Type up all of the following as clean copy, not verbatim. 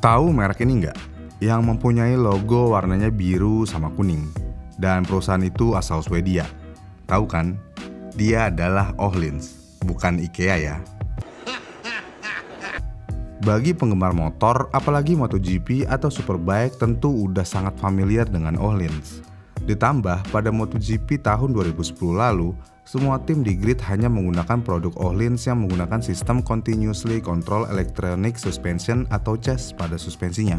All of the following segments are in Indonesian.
Tahu merek ini nggak? Yang mempunyai logo warnanya biru sama kuning. Dan perusahaan itu asal Swedia. Tahu kan? Dia adalah Öhlins, bukan IKEA ya. Bagi penggemar motor, apalagi MotoGP atau Superbike tentu udah sangat familiar dengan Öhlins. Ditambah pada MotoGP tahun 2010 lalu, semua tim di grid hanya menggunakan produk Öhlins yang menggunakan sistem Continuously Control Electronic Suspension atau CES pada suspensinya.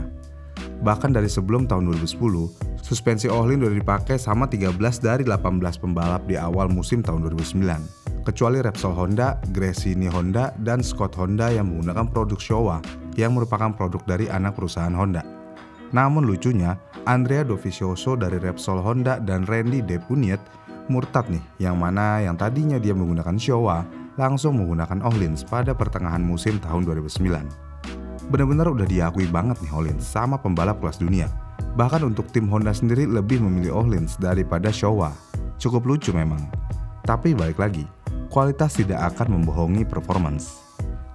Bahkan dari sebelum tahun 2010, suspensi Öhlins sudah dipakai sama 13 dari 18 pembalap di awal musim tahun 2009. Kecuali Repsol Honda, Gresini Honda, dan Scott Honda yang menggunakan produk Showa yang merupakan produk dari anak perusahaan Honda. Namun lucunya, Andrea Dovizioso dari Repsol Honda dan Randy Depuniet murtad nih, yang tadinya dia menggunakan Showa langsung menggunakan Öhlins pada pertengahan musim tahun 2009. Benar-benar udah diakui banget nih Öhlins sama pembalap kelas dunia. Bahkan untuk tim Honda sendiri lebih memilih Öhlins daripada Showa. Cukup lucu memang. Tapi balik lagi, kualitas tidak akan membohongi performance.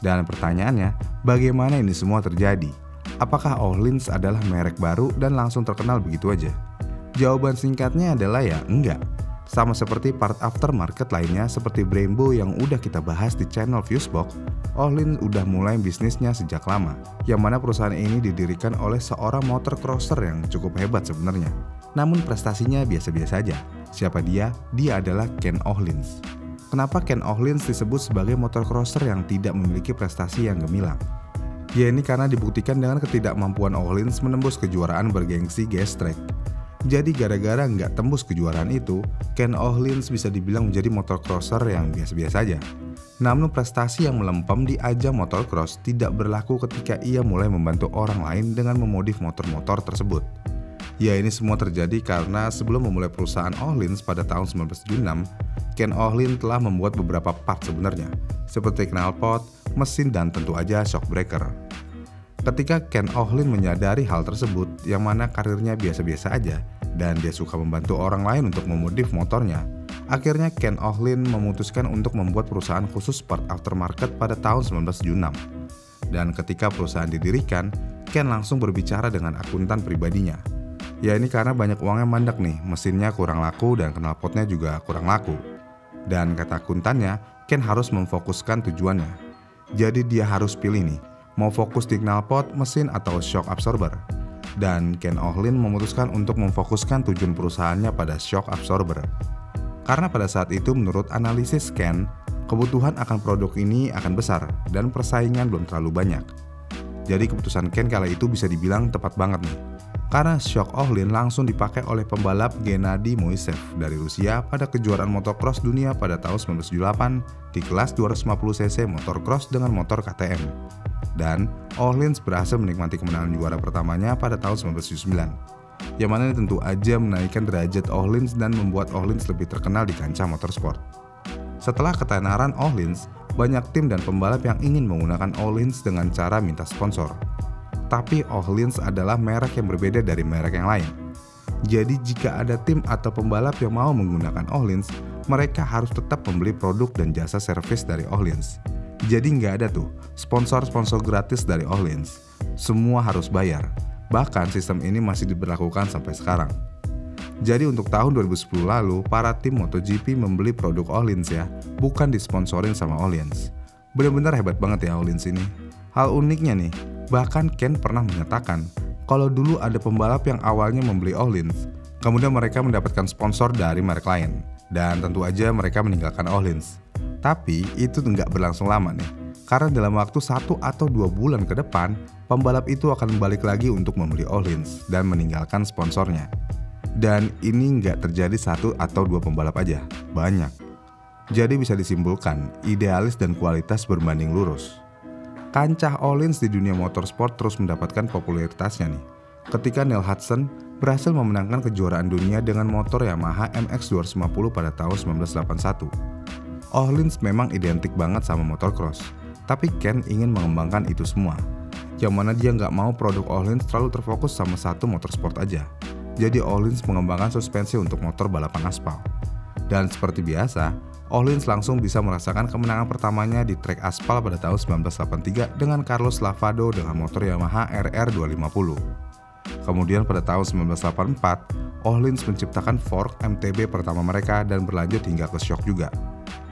Dan pertanyaannya, bagaimana ini semua terjadi? Apakah Öhlins adalah merek baru dan langsung terkenal begitu aja? Jawaban singkatnya adalah ya enggak. Sama seperti part aftermarket lainnya seperti Brembo yang udah kita bahas di channel Fusebox, Öhlins udah mulai bisnisnya sejak lama, yang mana perusahaan ini didirikan oleh seorang motorcrosser yang cukup hebat sebenarnya. Namun prestasinya biasa-biasa aja. Siapa dia? Dia adalah Ken Öhlins. Kenapa Ken Öhlins disebut sebagai motorcrosser yang tidak memiliki prestasi yang gemilang? Ya ini karena dibuktikan dengan ketidakmampuan Öhlins menembus kejuaraan bergengsi GS Track. Jadi gara-gara nggak tembus kejuaraan itu, Ken Öhlins bisa dibilang menjadi motorcrosser yang biasa-biasa aja. Namun prestasi yang melempem di ajang motocross tidak berlaku ketika ia mulai membantu orang lain dengan memodif motor-motor tersebut. Ya ini semua terjadi karena sebelum memulai perusahaan Öhlins pada tahun 1976, Ken Öhlins telah membuat beberapa part sebenarnya, seperti knalpot, mesin dan tentu aja shock breaker. Ketika Ken Öhlins menyadari hal tersebut, yang mana karirnya biasa-biasa aja, dan dia suka membantu orang lain untuk memodif motornya, akhirnya Ken Öhlins memutuskan untuk membuat perusahaan khusus part aftermarket pada tahun 1976. Dan ketika perusahaan didirikan, Ken langsung berbicara dengan akuntan pribadinya. Ya ini karena banyak uangnya mandek nih, mesinnya kurang laku dan knalpotnya juga kurang laku. Dan kata akuntannya, Ken harus memfokuskan tujuannya. Jadi dia harus pilih nih, mau fokus di knalpot, mesin, atau shock absorber. Dan Ken Öhlins memutuskan untuk memfokuskan tujuan perusahaannya pada shock absorber. Karena pada saat itu menurut analisis Ken, kebutuhan akan produk ini akan besar dan persaingan belum terlalu banyak. Jadi keputusan Ken kala itu bisa dibilang tepat banget nih. Karena shock Öhlins langsung dipakai oleh pembalap Gennady Moiseev dari Rusia pada kejuaraan motocross dunia pada tahun 1978 di kelas 250cc motocross dengan motor KTM. Dan Öhlins berhasil menikmati kemenangan juara pertamanya pada tahun 1979, yang mana tentu aja menaikkan derajat Öhlins dan membuat Öhlins lebih terkenal di kancah motorsport. Setelah ketenaran Öhlins, banyak tim dan pembalap yang ingin menggunakan Öhlins dengan cara minta sponsor. Tapi Öhlins adalah merek yang berbeda dari merek yang lain. Jadi jika ada tim atau pembalap yang mau menggunakan Öhlins, mereka harus tetap membeli produk dan jasa servis dari Öhlins. Jadi nggak ada tuh sponsor-sponsor gratis dari Öhlins. Semua harus bayar. Bahkan sistem ini masih diberlakukan sampai sekarang. Jadi untuk tahun 2010 lalu, para tim MotoGP membeli produk Öhlins ya, bukan disponsorin sama Öhlins. Bener-bener hebat banget ya Öhlins ini. Hal uniknya nih, bahkan Ken pernah menyatakan kalau dulu ada pembalap yang awalnya membeli Öhlins, kemudian mereka mendapatkan sponsor dari merek lain, dan tentu aja mereka meninggalkan Öhlins. Tapi itu nggak berlangsung lama nih, karena dalam waktu 1 atau 2 bulan ke depan, pembalap itu akan balik lagi untuk membeli Öhlins dan meninggalkan sponsornya. Dan ini nggak terjadi 1 atau 2 pembalap aja, banyak. Jadi bisa disimpulkan, idealis dan kualitas berbanding lurus. Kancah Öhlins di dunia motorsport terus mendapatkan popularitasnya nih. Ketika Neil Hudson berhasil memenangkan kejuaraan dunia dengan motor Yamaha MX250 pada tahun 1981. Öhlins memang identik banget sama motocross, tapi Ken ingin mengembangkan itu semua. Yang mana dia nggak mau produk Öhlins terlalu terfokus sama satu motorsport aja. Jadi Öhlins mengembangkan suspensi untuk motor balapan aspal. Dan seperti biasa, Öhlins langsung bisa merasakan kemenangan pertamanya di trek aspal pada tahun 1983 dengan Carlos Lavado dengan motor Yamaha RR250. Kemudian pada tahun 1984, Öhlins menciptakan fork MTB pertama mereka dan berlanjut hingga ke shock juga.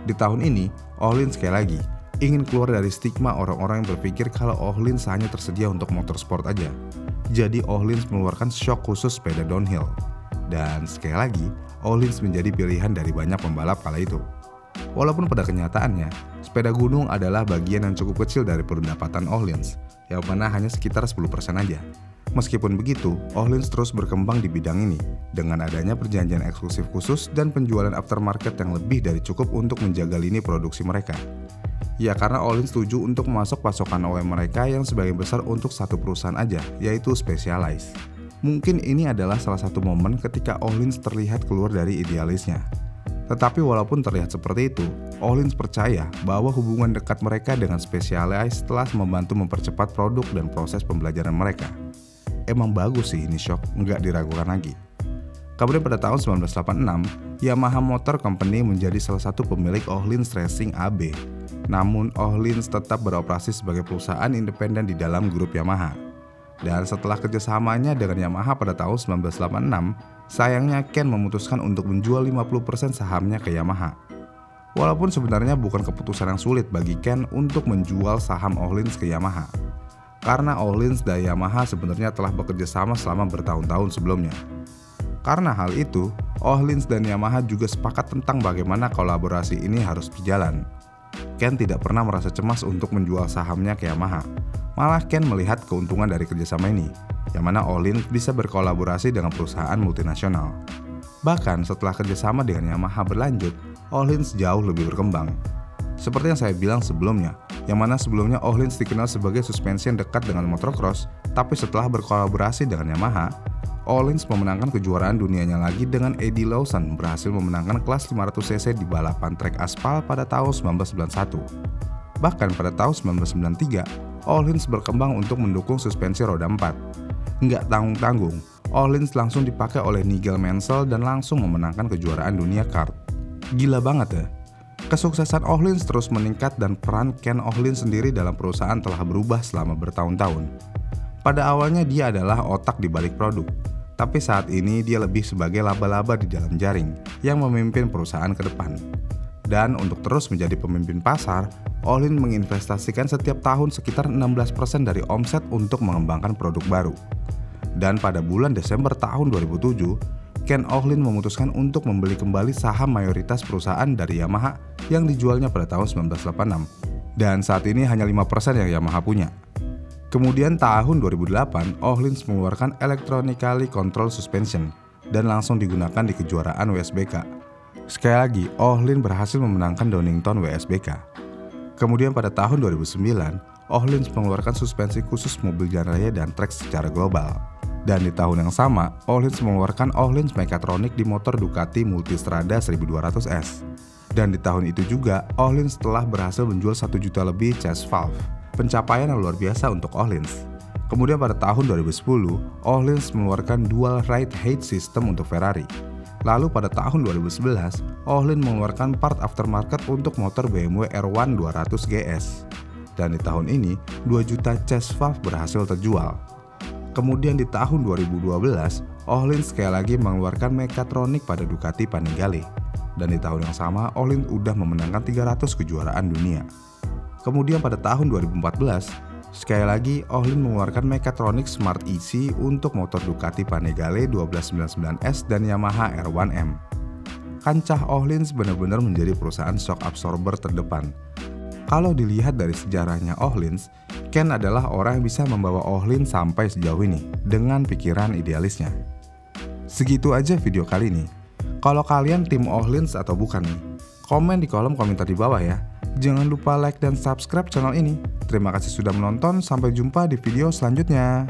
Di tahun ini, Öhlins sekali lagi ingin keluar dari stigma orang-orang yang berpikir kalau Öhlins hanya tersedia untuk motorsport aja. Jadi Öhlins mengeluarkan shock khusus sepeda downhill. Dan sekali lagi, Öhlins menjadi pilihan dari banyak pembalap kala itu. Walaupun pada kenyataannya, sepeda gunung adalah bagian yang cukup kecil dari pendapatan Öhlins, yang mana hanya sekitar 10% aja. Meskipun begitu, Öhlins terus berkembang di bidang ini, dengan adanya perjanjian eksklusif khusus dan penjualan aftermarket yang lebih dari cukup untuk menjaga lini produksi mereka. Ya karena Öhlins setuju untuk memasok pasokan OEM mereka yang sebagian besar untuk satu perusahaan aja, yaitu Specialized. Mungkin ini adalah salah satu momen ketika Öhlins terlihat keluar dari idealisnya. Tetapi walaupun terlihat seperti itu, Öhlins percaya bahwa hubungan dekat mereka dengan Specialized telah membantu mempercepat produk dan proses pembelajaran mereka. Emang bagus sih ini shock, nggak diragukan lagi. Kemudian pada tahun 1986, Yamaha Motor Company menjadi salah satu pemilik Öhlins Racing AB. Namun Öhlins tetap beroperasi sebagai perusahaan independen di dalam grup Yamaha. Dan setelah kerjasamanya dengan Yamaha pada tahun 1986, sayangnya Ken memutuskan untuk menjual 50% sahamnya ke Yamaha. Walaupun sebenarnya bukan keputusan yang sulit bagi Ken untuk menjual saham Öhlins ke Yamaha. Karena Öhlins dan Yamaha sebenarnya telah bekerja sama selama bertahun-tahun sebelumnya. Karena hal itu, Öhlins dan Yamaha juga sepakat tentang bagaimana kolaborasi ini harus berjalan. Ken tidak pernah merasa cemas untuk menjual sahamnya ke Yamaha. Malah Ken melihat keuntungan dari kerjasama ini, yang mana Öhlins bisa berkolaborasi dengan perusahaan multinasional. Bahkan setelah kerjasama dengan Yamaha berlanjut, Öhlins jauh lebih berkembang. Seperti yang saya bilang sebelumnya, yang mana sebelumnya Öhlins dikenal sebagai suspensi yang dekat dengan motocross, tapi setelah berkolaborasi dengan Yamaha, Öhlins memenangkan kejuaraan dunianya lagi dengan Eddie Lawson berhasil memenangkan kelas 500cc di balapan trek aspal pada tahun 1991. Bahkan pada tahun 1993, Öhlins berkembang untuk mendukung suspensi roda 4. Nggak tanggung-tanggung, Öhlins langsung dipakai oleh Nigel Mansell dan langsung memenangkan kejuaraan dunia kart. Gila banget ya. Kesuksesan Öhlins terus meningkat dan peran Ken Öhlins sendiri dalam perusahaan telah berubah selama bertahun-tahun. Pada awalnya dia adalah otak di balik produk, tapi saat ini dia lebih sebagai laba-laba di dalam jaring yang memimpin perusahaan ke depan. Dan untuk terus menjadi pemimpin pasar, Öhlins menginvestasikan setiap tahun sekitar 16% dari omset untuk mengembangkan produk baru. Dan pada bulan Desember tahun 2007, Ken Öhlins memutuskan untuk membeli kembali saham mayoritas perusahaan dari Yamaha yang dijualnya pada tahun 1986. Dan saat ini hanya 5% yang Yamaha punya. Kemudian tahun 2008, Öhlins mengeluarkan Electronically Controlled Suspension dan langsung digunakan di kejuaraan WSBK. Sekali lagi, Öhlins berhasil memenangkan Donington WSBK. Kemudian pada tahun 2009, Öhlins mengeluarkan suspensi khusus mobil jalan raya dan trek secara global. Dan di tahun yang sama, Öhlins mengeluarkan Öhlins Mechatronic di motor Ducati Multistrada 1200S. Dan di tahun itu juga, Öhlins telah berhasil menjual 1 juta lebih chest valve, pencapaian yang luar biasa untuk Öhlins. Kemudian pada tahun 2010, Öhlins mengeluarkan dual ride height system untuk Ferrari. Lalu pada tahun 2011, Öhlins mengeluarkan part aftermarket untuk motor BMW R1 200 GS. Dan di tahun ini, 2 juta chest valve berhasil terjual. Kemudian di tahun 2012, Öhlins sekali lagi mengeluarkan Mechatronic pada Ducati Panigale. Dan di tahun yang sama, Öhlins udah memenangkan 300 kejuaraan dunia. Kemudian pada tahun 2014, sekali lagi Öhlins mengeluarkan Mechatronic Smart EC untuk motor Ducati Panigale 1299S dan Yamaha R1M. Kancah Öhlins benar-benar menjadi perusahaan shock absorber terdepan. Kalau dilihat dari sejarahnya Öhlins, Ken adalah orang yang bisa membawa Öhlins sampai sejauh ini dengan pikiran idealisnya. Segitu aja video kali ini. Kalau kalian tim Öhlins atau bukan nih, komen di kolom komentar di bawah ya. Jangan lupa like dan subscribe channel ini. Terima kasih sudah menonton, sampai jumpa di video selanjutnya.